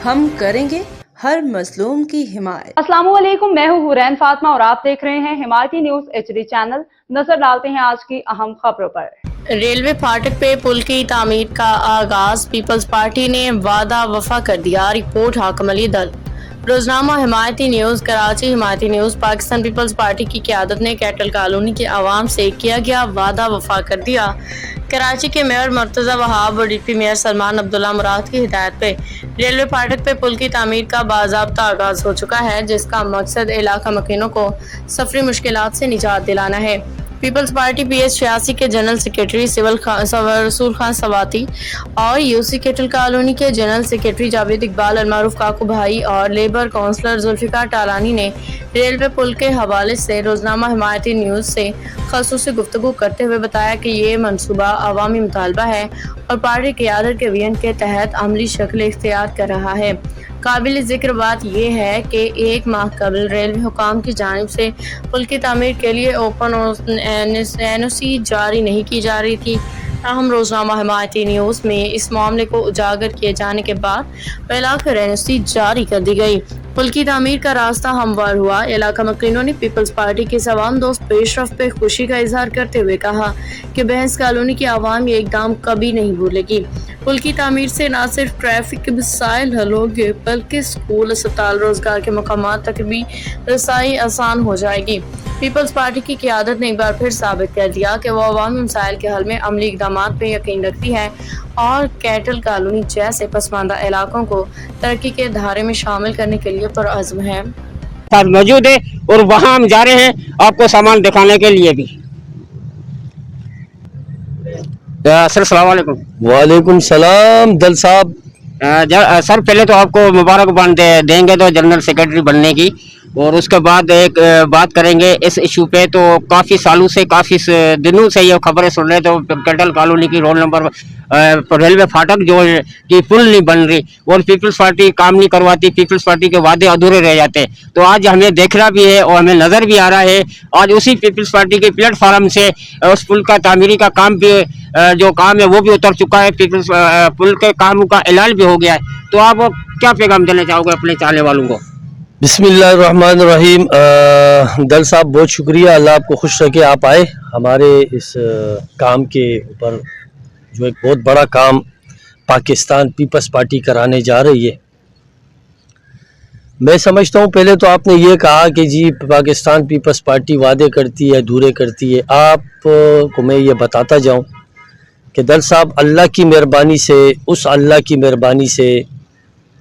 ہم کریں گے ہر مظلوم کی حمایت۔ السلام علیکم، میں ہوں حورین فاطمہ اور آپ دیکھ رہے ہیں حمایتی نیوز HD چینل۔ نظر ڈالتے ہیں آج کی اہم خبروں پر۔ ریلوے پھاٹک پہ پل کی تعمیر کا آغاز، پیپلز پارٹی نے وعدہ وفا کر دیا، رپورٹ حاکم علی دل۔ روزنامہ Himayati News Karachi. Himayati News Pakistan Peoples Party کی قیادت نے کیٹل کالونی کے عوام سے کیا گیا وعدہ وفا کر دیا۔ کراچی کے میئر مرتضی وہاب اور ڈپٹی میئر سلمان عبداللہ مراد کی ہدایت پہ ریلوے پھاٹک پہ پل کی تعمیر کا باضابطہ آغاز ہو چکا ہے، جس کا مقصد علاقہ مکینوں کو سفری مشکلات سے نجات دلانا ہے۔ پیپلز پارٹی PS 86 کے جنرل سیکریٹری رسول خان سواتی اور UC کیٹل کالونی کے جنرل سیکریٹری جاوید اقبال المعروف کاکو بھائی اور لیبر کونسلر ذوالفقار ٹالانی نے ریلوے پل کے حوالے سے روزنامہ حمایتی نیوز سے خصوصی گفتگو کرتے ہوئے بتایا کہ یہ منصوبہ عوامی مطالبہ ہے اور پارٹی قیادت کے وژن کے تحت عملی شکل اختیار کر رہا ہے۔ قابل ذکر بات یہ ہے کہ 1 ماہ قبل ریلوے حکام کی جانب سے پل کی تعمیر کے لیے اوپن NOC جاری نہیں کی جا رہی تھی، تاہم روزنامہ حمایتی نیوز میں اس معاملے کو اجاگر کیے جانے کے بعد پہلا NOC جاری کر دی گئی۔ پل کی تعمیر کا راستہ ہموار ہوا۔ علاقہ مکینوں نے پیپلز پارٹی کے عوام دوست پیش رفت پہ خوشی کا اظہار کرتے ہوئے کہا کہ بحث کالونی کی عوام یہ اقدام کبھی نہیں بھولے گی۔ پل کی تعمیر سے نہ صرف ٹریفک کے مسائل حل ہوں گے بلکہ اسکول، اسپتال، روزگار کے مقامات تک بھی رسائی آسان ہو جائے گی۔ پیپلز پارٹی کی قیادت نے ایک بار پھر ثابت کر دیا کہ وہ عوامی مسائل کے حل میں عملی اقدامات پہ یقین رکھتی ہے اور کیٹل کالونی جیسے پسماندہ علاقوں کو ترقی کے دھارے میں شامل کرنے کے لیے پرعزم ہے۔ موجود ہے اور وہاں ہم جا رہے ہیں آپ کو سامان دکھانے کے لیے بھی۔ سر السلام علیکم۔ وعلیکم السلام دل صاحب۔ سر پہلے تو آپ کو مبارکباد دیں گے تو جنرل سیکریٹری بننے کی، اور اس کے بعد ایک بات کریں گے اس ایشو پہ۔ تو کافی سالوں سے، کافی دنوں سے یہ خبریں سن رہے تو کیٹل کالونی کی رول نمبر ریلوے پھاٹک جو کی پل نہیں بن رہی اور پیپلز پارٹی کام نہیں کرواتی، پیپلز پارٹی کے وعدے ادھورے رہ جاتے۔ تو آج ہمیں دیکھنا بھی ہے اور ہمیں نظر بھی آ رہا ہے، آج اسی پیپلز پارٹی کے پلیٹ فارم سے اس پل کا تعمیری کا کام بھی جو کام ہے وہ بھی اتر چکا ہے، پیپلز پل کے کام کا اعلان بھی ہو گیا ہے۔ تو آپ کیا پیغام دینا چاہو گے اپنے چاہنے والوں کو؟ بسم اللہ الرحمن الرحیم۔ دل صاحب بہت شکریہ، اللہ آپ کو خوش رکھے، آپ آئے ہمارے اس کام کے اوپر جو ایک بہت بڑا کام پاکستان پیپلز پارٹی کرانے جا رہی ہے۔ میں سمجھتا ہوں پہلے تو آپ نے یہ کہا کہ جی پاکستان پیپلز پارٹی وعدے کرتی ہے، ادھورے کرتی ہے۔ آپ کو میں یہ بتاتا جاؤں کہ دل صاحب اللہ کی مہربانی سے، اس اللہ کی مہربانی سے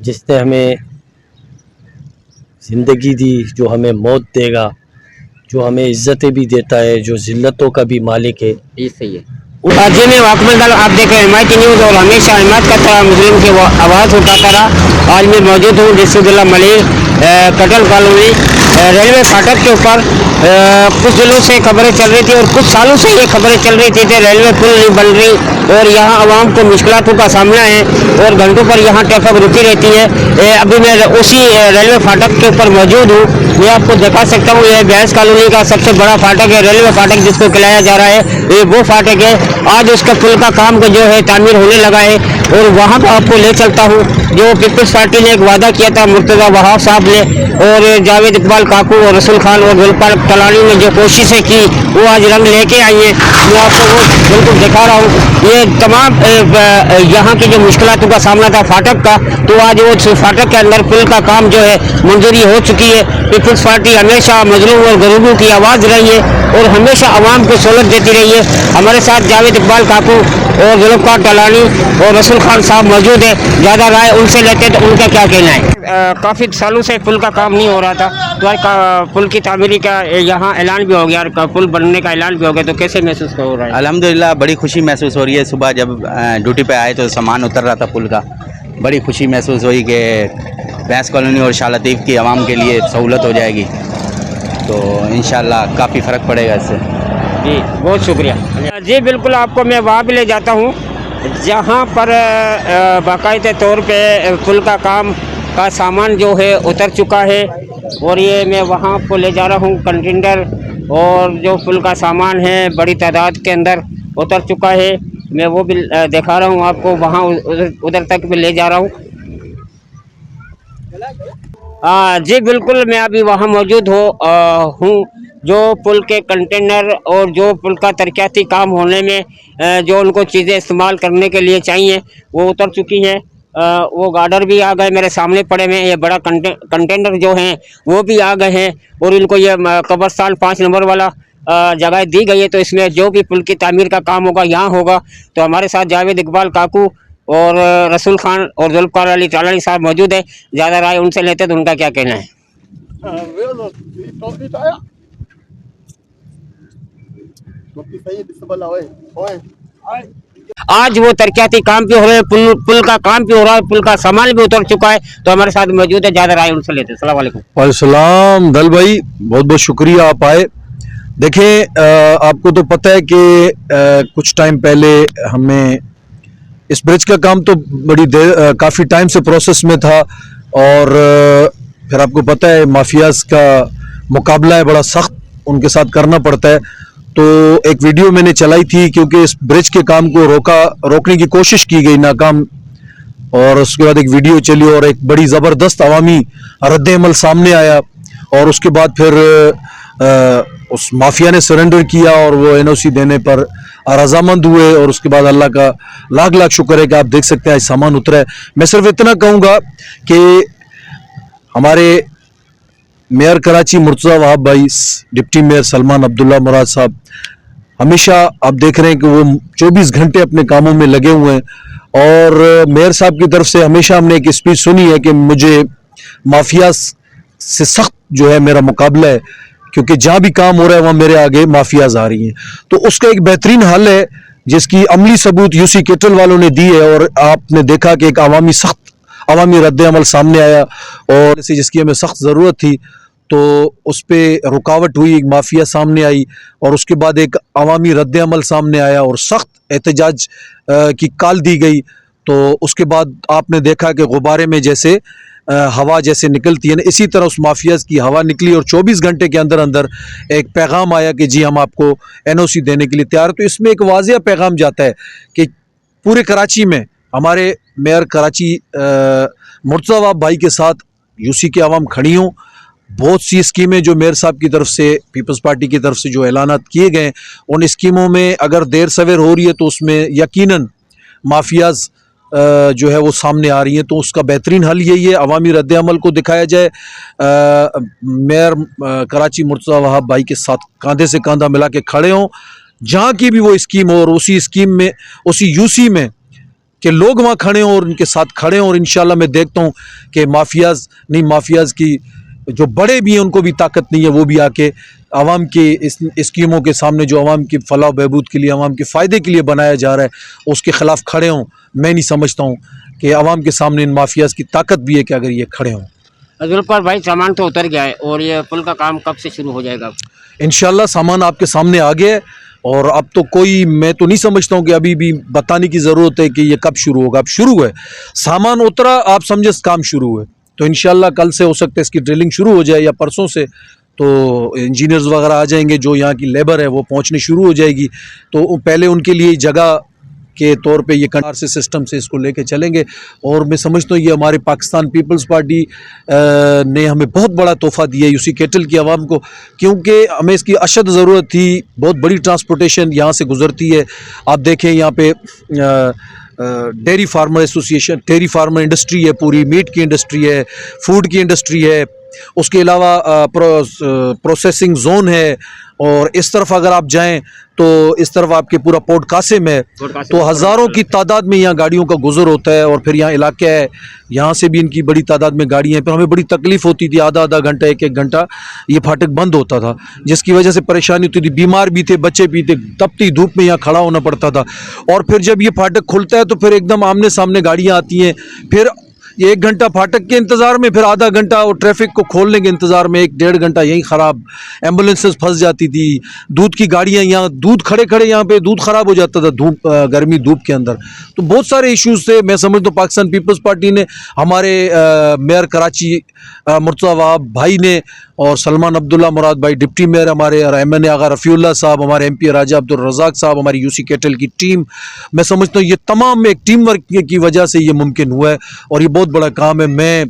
جس نے ہمیں زندگی دی، جو ہمیں موت دے گا، جو ہمیں عزتیں بھی دیتا ہے، جو ذلتوں کا بھی مالک ہے، یہ صحیح ہے۔ جی میں واقعی آپ دیکھ رہے ہیں حمایتی نیوز اور ہمیشہ حمایت کرتا رہا، مسلم کی آواز اٹھاتا رہا۔ آج میں موجود ہوں ڈسٹرکٹ ضلع ملیر کیٹل کالونی ریلوے پھاٹک کے اوپر۔ کچھ دنوں سے خبریں چل رہی تھی اور کچھ سالوں سے یہ خبریں چل رہی تھی کہ ریلوے پل نہیں بن رہی اور یہاں عوام کو مشکلاتوں کا سامنا ہے اور گھنٹوں پر یہاں ٹریفک رکی رہتی ہے۔ ابھی میں اسی ریلوے پھاٹک کے اوپر موجود ہوں، میں آپ کو دکھا سکتا ہوں۔ یہ بحث کالونی کا سب سے بڑا پھاٹک ہے، ریلوے پھاٹک جس کو کھلایا جا رہا ہے، یہ وہ پھاٹک ہے۔ آج اس کا پل کا کام جو ہے تعمیر ہونے لگا ہے اور وہاں پہ آپ کو لے چلتا ہوں جو پیپلز پارٹی نے ایک وعدہ کیا تھا مرتضی وہاب صاحب نے اور جاوید اقبال کاکو اور رسول خان اور ذوالفقار ٹالانی نے جو کوششیں کی وہ آج رنگ لے کے آئی ہیں۔ میں آپ کو وہ بالکل دکھا رہا ہوں، یہ تمام یہاں کی جو مشکلاتوں کا سامنا تھا پھاٹک کا، تو آج وہ پھاٹک کے اندر پل کا کام جو ہے منظوری ہو چکی ہے۔ پیپلز پارٹی ہمیشہ مظلوم اور غریبوں کی آواز رہی ہے اور ہمیشہ عوام کو سہولت دیتی رہی ہے۔ ہمارے ساتھ جاوید اقبال کاکو اور ذوالفقار ٹالانی اور رسول خان صاحب موجود ہیں، زیادہ رائے ان سے لیتے تو ان کا کیا کہنا ہے؟ کافی سالوں سے پل کا کام نہیں ہو رہا تھا، تو پل کی تعمیری کا یہاں اعلان بھی ہو گیا اور پل بننے کا اعلان بھی ہو گیا، تو کیسے محسوس ہو رہا ہے؟ الحمدللہ بڑی خوشی محسوس ہو رہی ہے۔ صبح جب ڈیوٹی پہ آئے تو سامان اتر رہا تھا پل کا، بڑی خوشی محسوس ہوئی کہ بحث کالونی اور شاہ لطیف کی عوام کے لیے سہولت ہو جائے گی، تو انشاءاللہ کافی فرق پڑے گا اس سے۔ جی بہت شکریہ۔ جی بالکل، آپ کو میں وہاں بھی لے جاتا ہوں جہاں پر باقاعدہ طور پہ پل کا کام کا سامان جو ہے اتر چکا ہے اور یہ میں وہاں کو لے جا رہا ہوں۔ کنٹینر اور جو پل کا سامان ہے بڑی تعداد کے اندر اتر چکا ہے، میں وہ بھی دکھا رہا ہوں آپ کو، وہاں ادھر تک بھی لے جا رہا ہوں۔ जी बिल्कुल, मैं अभी वहाँ मौजूद हूँ। जो पुल के कंटेनर और जो पुल का तरक्याती काम होने में जो उनको चीज़ें इस्तेमाल करने के लिए चाहिए वो उतर चुकी हैं। वो गार्डर भी आ गए, मेरे सामने पड़े हुए हैं। ये बड़ा कंटेनर जो हैं वो भी आ गए हैं और इनको ये कब्रस्तान 5 नंबर वाला जगह दी गई है। तो इसमें जो भी पुल की तामीर का काम होगा यहाँ होगा। तो हमारे साथ जावेद इकबाल काकू और रसूल खान और जुल्फ़कार अली टालानी साहब मौजूद है। ज़्यादा राय उनसे लेते तो उनका क्या कहना है। आज वो तरक्याती काम भी हो रहे हैं, पुल का काम भी हो रहा है, पुल का सामान भी उतर चुका है। तो हमारे साथ मौजूद है, ज़्यादा राय उनसे लेते हैं। अस्सलाम वालेकुम। वालेकुम दल भाई, बहुत बहुत शुक्रिया आप आए। देखें, आपको तो पता है कि कुछ टाइम पहले हमें इस ब्रिज का काम तो बड़ी देर काफ़ी टाइम से प्रोसेस में था और फिर आपको पता है माफियाज का मुकाबला है, बड़ा सख्त उनके साथ करना पड़ता है। तो एक वीडियो मैंने चलाई थी क्योंकि इस ब्रिज के काम को रोकने की कोशिश की गई, नाकाम, और उसके बाद एक वीडियो चली और एक बड़ी ज़बरदस्त अवामी रद्द-ए-अमल सामने आया और उसके बाद फिर उस माफिया ने सरेंडर किया और वो एनओसी देने पर रजामंद हुए और उसके बाद अल्लाह का लाख लाख शुक्र है कि आप देख सकते हैं आज सामान उतरा है। मैं सिर्फ इतना कहूँगा कि हमारे मेयर कराची मुर्तज़ा वहाब भाई, डिप्टी मेयर सलमान अब्दुल्ला मुराद साहब, हमेशा आप देख रहे हैं कि वो 24 घंटे अपने कामों में लगे हुए हैं और मेयर साहब की तरफ से हमेशा हमने एक स्पीच सुनी है कि मुझे माफिया से सख्त जो है मेरा मुकाबला है, क्योंकि जहाँ भी काम हो रहा है वहाँ मेरे आगे माफियाज आ रही हैं। तो उसका एक बेहतरीन हल है जिसकी अमली सबूत यूसी केटल वालों ने दी है और आपने देखा कि एक अवामी रद्द-ए-अमल सामने आया और जिसकी हमें सख्त ज़रूरत थी तो उस पर रुकावट हुई, एक माफिया सामने आई और उसके बाद एक अवामी रद्द-ए-अमल सामने आया और सख्त एहतजाज की कॉल दी गई। तो उसके बाद आपने देखा कि गुब्बारे में जैसे हवा जैसे निकलती है ना, इसी तरह उस माफियाज की हवा निकली और 24 घंटे के अंदर अंदर एक पैगाम आया कि जी हम आपको एनओसी देने के लिए तैयार। तो इसमें एक वाज़िया पैगाम जाता है कि पूरे कराची में हमारे मेयर कराची मुर्तज़ा वहाब भाई के साथ यूसी की आवाम खड़ी हों। बहुत सी स्कीमें जो मेयर साहब की तरफ से, पीपल्स पार्टी की तरफ से जो ऐलानात किए गए, उन स्कीमों में अगर देर सवेर हो रही है तो उसमें यकीनन माफियाज जो है वो सामने आ रही हैं। तो उसका बेहतरीन हल यही है, अवामी रद्द-ए-अमल को दिखाया जाए, मेयर कराची मुर्तज़ा वहाब भाई के साथ कंधे से कंधा मिला के खड़े हों, जहाँ की भी वो स्कीम हो और उसी स्कीम में, उसी यूसी में कि लोग वहाँ खड़े हों और उनके साथ खड़े हों। और इंशाल्लाह मैं देखता हूँ कि माफियाज की जो बड़े भी हैं उनको भी ताकत नहीं है, वो भी आके आवाम की इस स्कीमों के सामने जो आवाम की फलाह बहबूद के लिए, आवाम के फ़ायदे के लिए बनाया जा रहा है उसके ख़िलाफ़ खड़े हों। मैं नहीं समझता हूँ कि आवाम के सामने इन माफियाज की ताकत भी है कि अगर ये खड़े हों। जुल्फ़कार भाई, सामान तो उतर गया है और ये पुल का काम कब से शुरू हो जाएगा? इंशाल्लाह सामान आपके सामने आ गया है और अब तो कोई, मैं तो नहीं समझता हूँ कि अभी भी बताने की ज़रूरत है कि ये कब शुरू होगा। अब शुरू है, सामान उतरा, आप समझे काम शुरू है। तो इंशाल्लाह कल से हो सकता है इसकी ड्रिलिंग शुरू हो जाए या परसों से, तो इंजीनियर्स वगैरह आ जाएंगे, जो यहाँ की लेबर है वो पहुँचनी शुरू हो जाएगी। तो पहले उनके लिए जगह के तौर पे ये कंडार से सिस्टम से इसको लेके चलेंगे। और मैं समझता हूँ ये हमारे पाकिस्तान पीपल्स पार्टी ने हमें बहुत बड़ा तोहफ़ा दिया है यूसी केटल की आवाम को, क्योंकि हमें इसकी अशद ज़रूरत थी। बहुत बड़ी ट्रांसपोर्टेशन यहाँ से गुज़रती है। आप देखें यहाँ पे dairy farmer association, dairy farmer industry है, पूरी मीट की इंडस्ट्री है, फूड की इंडस्ट्री है, उसके अलावा प्रोसेसिंग जोन है। और इस तरफ अगर आप जाएं तो इस तरफ आपके पूरा पोर्ट कासिम है। तो हज़ारों की तादाद में यहाँ गाड़ियों का गुज़र होता है और फिर यहाँ इलाका है, यहाँ से भी इनकी बड़ी तादाद में गाड़ियाँ हैं। फिर हमें बड़ी तकलीफ़ होती थी, आधा आधा घंटा, एक एक घंटा ये फाटक बंद होता था, जिसकी वजह से परेशानी होती थी। बीमार भी थे, बच्चे भी थे, तपती धूप में यहाँ खड़ा होना पड़ता था। और फिर जब ये फाटक खुलता है तो फिर एकदम आमने सामने गाड़ियाँ आती हैं। फिर ये 1 घंटा फाटक के इंतज़ार में, फिर आधा घंटा और ट्रैफिक को खोलने के इंतज़ार में 1-1.5 घंटा यहीं ख़राब, एम्बुलेंसेस फंस जाती थी, दूध की गाड़ियाँ, यहाँ दूध खड़े खड़े यहाँ पे दूध ख़राब हो जाता था धूप, गर्मी धूप के अंदर। तो बहुत सारे इश्यूज़ थे। मैं समझता हूँ पाकिस्तान पीपल्स पार्टी ने, हमारे मेयर कराची मुर्तज़ा वहाब भाई ने और सलमान अब्दुल्ला मुराद भाई डिप्टी मेयर हमारे, और MNA आगा रफ़ीउल्लाह साहब, हमारे MP राजा अब्दुल रज़ाक साहब, हमारी यूसी केटल की टीम, मैं समझता हूँ ये तमाम एक टीम वर्क की वजह से ये मुमकिन हुआ है और ये बहुत बड़ा काम है। मैं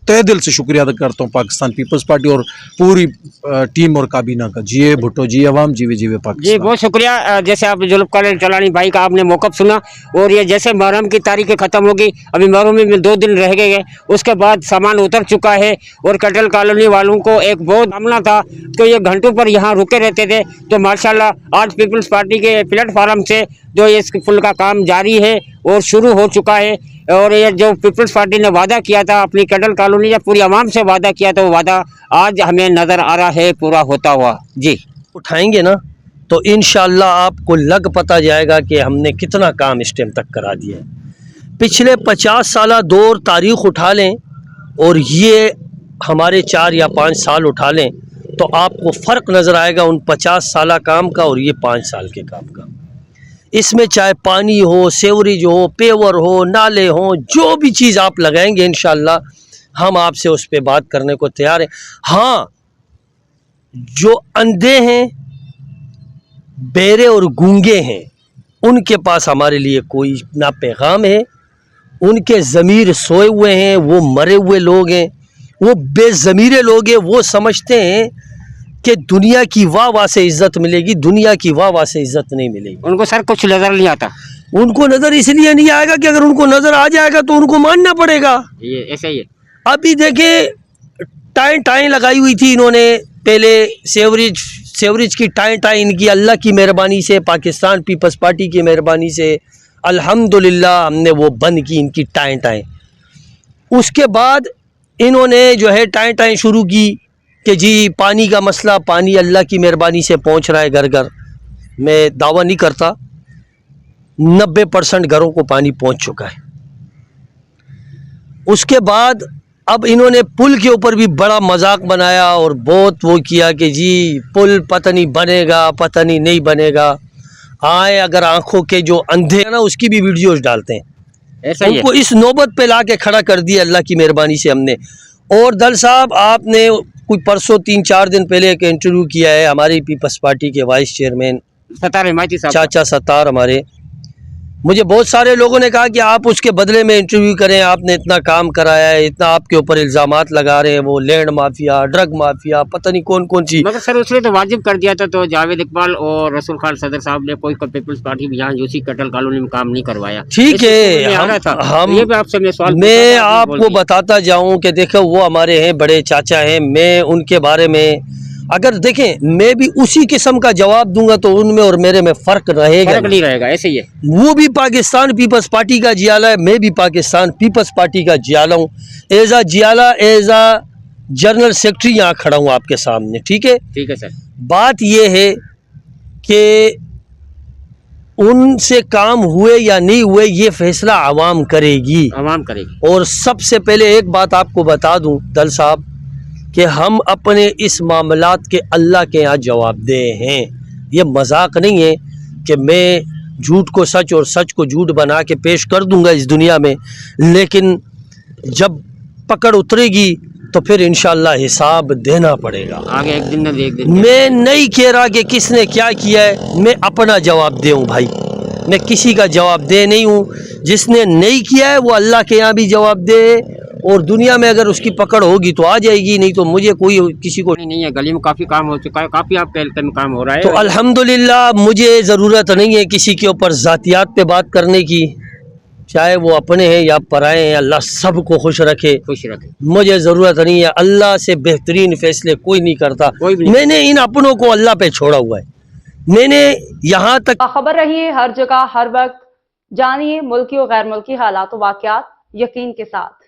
तहे दिल से शुक्रिया अदा करता हूँ पाकिस्तान पीपल्स पार्टी और पूरी टीम और काबीना का। जिए भुट्टो, जिए अवाम, जीवे जीवे जी पाकिस्तान। बहुत शुक्रिया। जैसे आप जुल्फ़िकार चलानी भाई का आपने मौक़िफ़ सुना, और ये जैसे मुहर्रम की तारीखें ख़त्म होगी, अभी मुहर्रम में 2 दिन रह गए, उसके बाद सामान उतर चुका है। और कटल कॉलोनी वालों को एक बहुत मामला था तो ये घंटों पर यहाँ रुके रहते थे, तो माशाल्लाह आज पीपल्स पार्टी के प्लेटफार्म से जो इस पुल का काम जारी है और शुरू हो चुका है। और ये जो पीपल्स पार्टी ने वादा किया था अपनी कटल कॉलोनी या पूरी आवाम से वादा किया था, वो वादा आज हमें नज़र आ रहा है पूरा होता हुआ। जी उठाएंगे ना तो इंशाअल्लाह आपको लग पता जाएगा कि हमने कितना काम इस टाइम तक करा दिया है। पिछले 50 साल दौर तारीख़ उठा लें और ये हमारे 4 या 5 साल उठा लें तो आपको फ़र्क नज़र आएगा उन 50 साल काम का और ये 5 साल के काम का। इसमें चाहे पानी हो, सेवरेज हो, पेवर हो, नाले हो, जो भी चीज़ आप लगाएंगे इंशाअल्लाह हम आपसे उस पर बात करने को तैयार हैं। हाँ, जो अंधे हैं, बेरे और गूंगे हैं, उनके पास हमारे लिए कोई ना पैगाम है, उनके ज़मीर सोए हुए हैं, वो मरे हुए लोग हैं, वो बेज़मीरे लोग हैं। वो समझते हैं कि दुनिया की वाह से इज़्ज़त मिलेगी, दुनिया की वाह से इज़्ज़त नहीं मिलेगी। उनको सर कुछ नज़र नहीं आता। उनको नज़र इसलिए नहीं आएगा कि अगर उनको नज़र आ जाएगा तो उनको मानना पड़ेगा। ये ऐसा ही है। अभी देखें टाई लगाई हुई थी इन्होंने, पहले सेवरेज की टाई इनकी अल्लाह की मेहरबानी से, पाकिस्तान पीपल्स पार्टी की मेहरबानी से अल्हम्दुलिल्लाह हमने वो बंद की इनकी टाई। उसके बाद इन्होंने जो है टाई शुरू की कि जी पानी का मसला, पानी अल्लाह की मेहरबानी से पहुंच रहा है घर घर। मैं दावा नहीं करता, 90% घरों को पानी पहुंच चुका है। उसके बाद अब इन्होंने पुल के ऊपर भी बड़ा मजाक बनाया और बहुत वो किया कि जी पुल पता नहीं बनेगा, पता नहीं बनेगा। आए अगर आंखों के जो अंधे हैं ना उसकी भी वीडियोस डालते हैं। ऐसा ही है। उनको इस नौबत पे ला के खड़ा कर दिया अल्लाह की मेहरबानी से हमने। और दल साहब आपने कोई परसों 3-4 दिन पहले एक इंटरव्यू किया है हमारी पीपल्स पार्टी के वाइस चेयरमैन सत्तार हिमायती साहब, चाचा सत्तार हमारे। मुझे बहुत सारे लोगों ने कहा कि आप उसके बदले में इंटरव्यू करें, आपने इतना काम कराया है, इतना आपके ऊपर इल्ज़ामात लगा रहे हैं, वो लैंड माफिया, ड्रग माफिया, पता नहीं कौन कौन सी। मगर सर उसने तो वाजिब कर दिया था, तो जावेद इकबाल और रसूल खान सदर साहब ने कोई पीपल्स पार्टी में यहाँ यूसी कटल कॉलोनी में काम नहीं करवाया। ठीक है, ये भी आपसे मैं आपको बताता जाऊं कि देखो वो हमारे हैं, बड़े चाचा हैं, मैं उनके बारे में अगर देखें मैं भी उसी किस्म का जवाब दूंगा तो उनमें और मेरे में फ़र्क रहेगा नहीं रहेगा। ऐसे ही है। वो भी पाकिस्तान पीपल्स पार्टी का जियाला है, मैं भी पाकिस्तान पीपल्स पार्टी का जियाला हूँ। एज आ जियाला, एज आ जनरल सेक्रेटरी यहाँ खड़ा हूँ आपके सामने। ठीक है सर। बात ये है कि उनसे काम हुए या नहीं हुए ये फैसला आवाम करेगी। और सबसे पहले एक बात आपको बता दूं दल साहब कि हम अपने इस मामलात के अल्लाह के यहाँ जवाबदेह हैं। ये मजाक नहीं है कि मैं झूठ को सच और सच को झूठ बना के पेश कर दूंगा इस दुनिया में, लेकिन जब पकड़ उतरेगी तो फिर इंशाअल्लाह हिसाब देना पड़ेगा। आगे एक दिन न एक दिन। मैं नहीं कह रहा कि किसने क्या किया है, मैं अपना जवाब दे हूँ भाई, मैं किसी का जवाब दे नहीं हूँ। जिसने नहीं किया है वो अल्लाह के यहाँ भी जवाब दे, और दुनिया में अगर उसकी पकड़ होगी तो आ जाएगी, नहीं तो मुझे कोई किसी को नहीं है। गली में काफ़ी काम हो चुका है, काफ़ी आपके हल्के में काम हो रहा है, तो अल्हम्दुलिल्लाह मुझे ज़रूरत नहीं है किसी के ऊपर ज़ातियात पे बात करने की, चाहे वो अपने हैं या पराए हैं। अल्लाह सबको खुश रखे। मुझे ज़रूरत नहीं है, अल्लाह से बेहतरीन फैसले कोई नहीं करता। मैंने इन अपनों को अल्लाह पे छोड़ा हुआ है। मैंने यहाँ तक खबर रही है हर जगह हर वक्त, जानिए मुल्की और गैर मुल्की हालात वाक़यात यकीन के साथ।